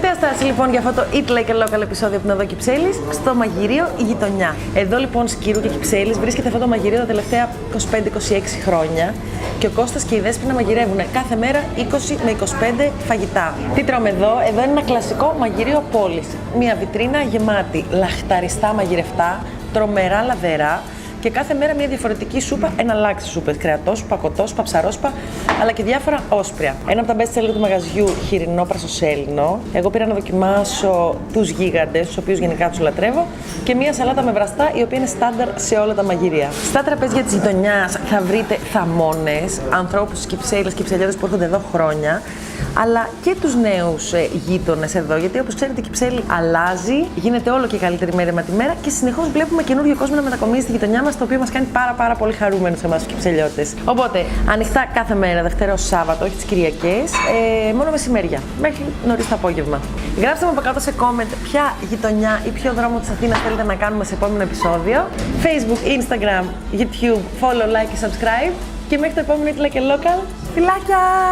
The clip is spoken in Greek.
Τελευταία στάση λοιπόν για αυτό το Eat Like a Local επεισόδιο από την Οδό Κυψέλης, στο μαγειρίο η γειτονιά. Εδώ λοιπόν Σκύρου και Κυψέλης βρίσκεται αυτό το μαγειρίο τα τελευταία 25-26 χρόνια και ο Κώστας και η Δέσποινα μαγειρεύουν κάθε μέρα 20 με 25 φαγητά. Τι τρώμε εδώ? Εδώ είναι ένα κλασικό μαγειρίο πόλης. Μια βιτρίνα γεμάτη λαχταριστά μαγειρευτά, τρομερά λαδερά. Και κάθε μέρα μια διαφορετική σούπα, εναλλάξεις σούπες. Κρεατόσουπα, κοτόσουπα, ψαρόσουπα, αλλά και διάφορα όσπρια. Ένα από τα best seller του μαγαζιού, χοιρινό πρασοσέλινο. Εγώ πήρα να δοκιμάσω τους γίγαντες, τους οποίους γενικά τους λατρεύω. Και μια σαλάτα με βραστά, η οποία είναι στάνταρ σε όλα τα μαγειρία. Στα τραπέζια της γειτονιάς θα βρείτε θαμώνες, ανθρώπους της Κυψέλης και Κυψελιώτες που έρχονται εδώ χρόνια. Αλλά και τους νέους γείτονες εδώ, γιατί όπως ξέρετε η Κυψέλη αλλάζει, γίνεται όλο και καλύτερη μέρα με τη μέρα και συνεχώς βλέπουμε καινούργιο κόσμο να μετακομίζει στη γειτονιά μας, το οποίο μας κάνει πάρα πολύ χαρούμενους εμάς τους Κυψελιώτες. Οπότε, ανοιχτά κάθε μέρα, Δευτέρα ως Σάββατο, όχι τις Κυριακές, μόνο μεσημέρια, μέχρι νωρίς το απόγευμα. Γράψτε μου από κάτω σε comment ποια γειτονιά ή ποιο δρόμο της Αθήνας θέλετε να κάνουμε σε επόμενο επεισόδιο. Facebook, Instagram, YouTube, follow, like και subscribe. Και μέχρι το επόμενο Eat Like a Local, φιλάκια!